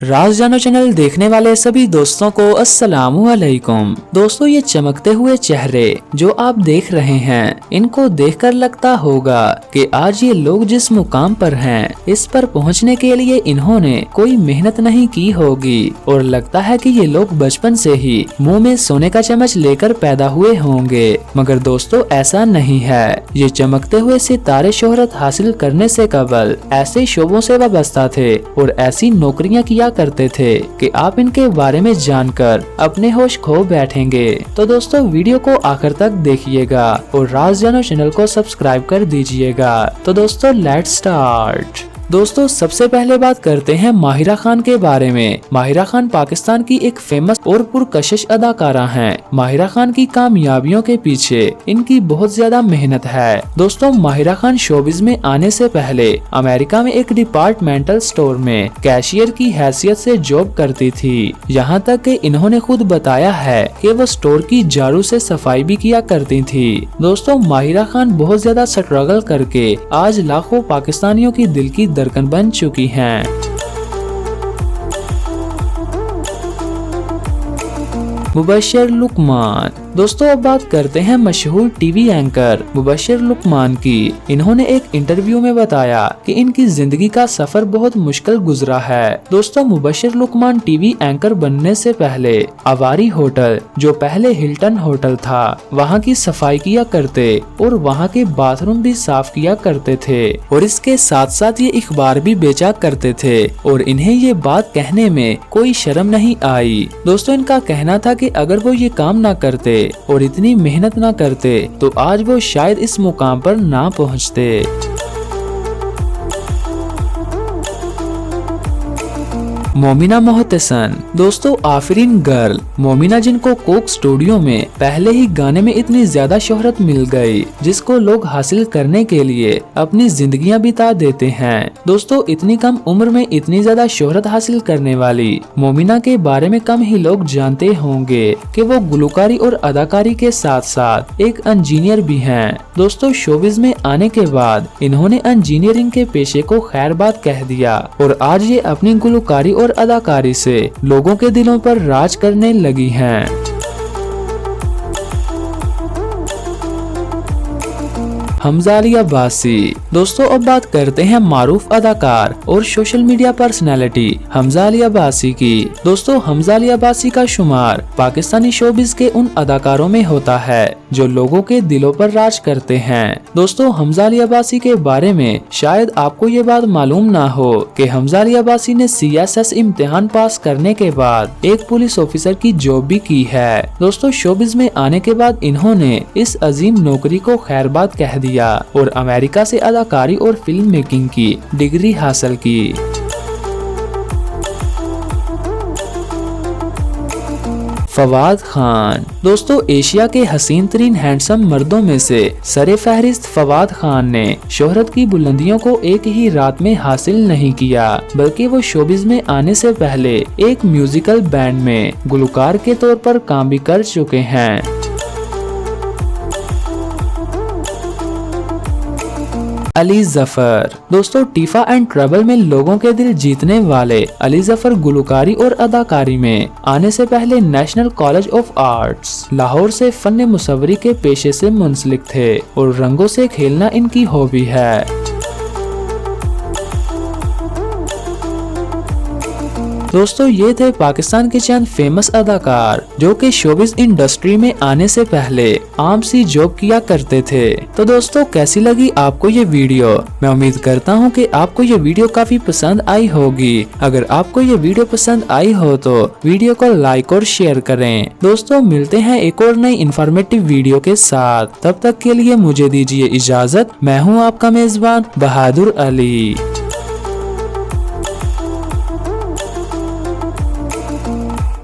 राज जानो चैनल देखने वाले सभी दोस्तों को अस्सलामु अलैकुम। दोस्तों, ये चमकते हुए चेहरे जो आप देख रहे हैं, इनको देखकर लगता होगा कि आज ये लोग जिस मुकाम पर हैं, इस पर पहुंचने के लिए इन्होंने कोई मेहनत नहीं की होगी और लगता है कि ये लोग बचपन से ही मुंह में सोने का चम्मच लेकर पैदा हुए होंगे। मगर दोस्तों, ऐसा नहीं है। ये चमकते हुए सितारे शोहरत हासिल करने से कबल ऐसे शोबों से वाबस्ता थे और ऐसी नौकरियां किया करते थे कि आप इनके बारे में जानकर अपने होश खो बैठेंगे। तो दोस्तों, वीडियो को आखिर तक देखिएगा और राज जानो चैनल को सब्सक्राइब कर दीजिएगा। तो दोस्तों, लेट्स स्टार्ट। दोस्तों, सबसे पहले बात करते हैं माहिरा खान के बारे में। माहिरा खान पाकिस्तान की एक फेमस और पुरकशिश अदाकारा हैं। माहिरा खान की कामयाबियों के पीछे इनकी बहुत ज्यादा मेहनत है। दोस्तों, माहिरा खान शोबिज में आने से पहले अमेरिका में एक डिपार्टमेंटल स्टोर में कैशियर की हैसियत से जॉब करती थी। यहाँ तक कि इन्होंने खुद बताया है कि वो स्टोर की झाड़ू से सफाई भी किया करती थी। दोस्तों, माहिरा खान बहुत ज्यादा स्ट्रगल करके आज लाखों पाकिस्तानियों की दिल की धड़कन बन चुकी हैं। मुबशर लुकमान। दोस्तों, अब बात करते हैं मशहूर टीवी एंकर मुबशर लुकमान की। इन्होंने एक इंटरव्यू में बताया कि इनकी जिंदगी का सफर बहुत मुश्किल गुजरा है। दोस्तों, मुबशर लुकमान टीवी एंकर बनने से पहले अवारी होटल, जो पहले हिल्टन होटल था, वहां की सफाई किया करते और वहां के बाथरूम भी साफ किया करते थे और इसके साथ साथ ये अखबार भी बेचा करते थे और इन्हें ये बात कहने में कोई शर्म नहीं आई। दोस्तों, इनका कहना था कि अगर वो ये काम ना करते और इतनी मेहनत ना करते तो आज वो शायद इस मुकाम पर ना पहुंचते। मोमिना मोहतसन। दोस्तों, आफरीन गर्ल मोमिना, जिनको कोक स्टूडियो में पहले ही गाने में इतनी ज्यादा शोहरत मिल गई, जिसको लोग हासिल करने के लिए अपनी जिंदगियां बिता देते हैं। दोस्तों, इतनी कम उम्र में इतनी ज्यादा शोहरत हासिल करने वाली मोमिना के बारे में कम ही लोग जानते होंगे कि वो गुलकारी और अदाकारी के साथ साथ एक इंजीनियर भी हैं। दोस्तों, शोबिज में आने के बाद इन्होंने इंजीनियरिंग के पेशे को खैरबाद कह दिया और आज ये अपनी गुलकारी और अदाकारी से लोगों के दिलों पर राज करने लगी हैं। हमजा अली अब्बासी। दोस्तों, अब बात करते हैं मारूफ अदाकार और social media personality Hamza Ali Abbasi की। दोस्तों, हमजा अली अब्बासी का शुमार पाकिस्तानी शोबिज के उन अदाकारों में होता है जो लोगों के दिलों पर राज करते हैं। दोस्तों, हमजा अली अब्बासी के बारे में शायद आपको ये बात मालूम ना हो कि हमजा अली अब्बासी ने CSS इम्तिहान पास करने के बाद एक पुलिस ऑफिसर की जॉब भी की है। दोस्तों, शोबिज में आने के बाद इन्होंने इस अजीम नौकरी को खैरबाद कह दिया और अमेरिका से अदाकारी और फिल्म मेकिंग की डिग्री हासिल की। फवाद खान। दोस्तों, एशिया के हसीन तरीन हैंडसम मर्दों में से सरे फहरिस्त फवाद खान ने शोहरत की बुलंदियों को एक ही रात में हासिल नहीं किया, बल्कि वो शोबिज में आने से पहले एक म्यूजिकल बैंड में गुलकार के तौर पर काम भी कर चुके हैं। अली जफर। दोस्तों, टीफा एंड ट्रबल में लोगों के दिल जीतने वाले अली जफर गुलकारी और अदाकारी में आने से पहले national college of arts Lahore से फन मुसव्वरी के पेशे से मुंसलिक थे और रंगों से खेलना इनकी हॉबी है। दोस्तों, ये थे पाकिस्तान के चंद फेमस अदाकार जो कि शोबिज इंडस्ट्री में आने से पहले आम सी जॉब किया करते थे। तो दोस्तों, कैसी लगी आपको ये वीडियो? मैं उम्मीद करता हूँ कि आपको ये वीडियो काफी पसंद आई होगी। अगर आपको ये वीडियो पसंद आई हो तो वीडियो को लाइक और शेयर करें। दोस्तों, मिलते हैं एक और नई इंफॉर्मेटिव वीडियो के साथ। तब तक के लिए मुझे दीजिए इजाजत। मैं हूँ आपका मेजबान बहादुर अली।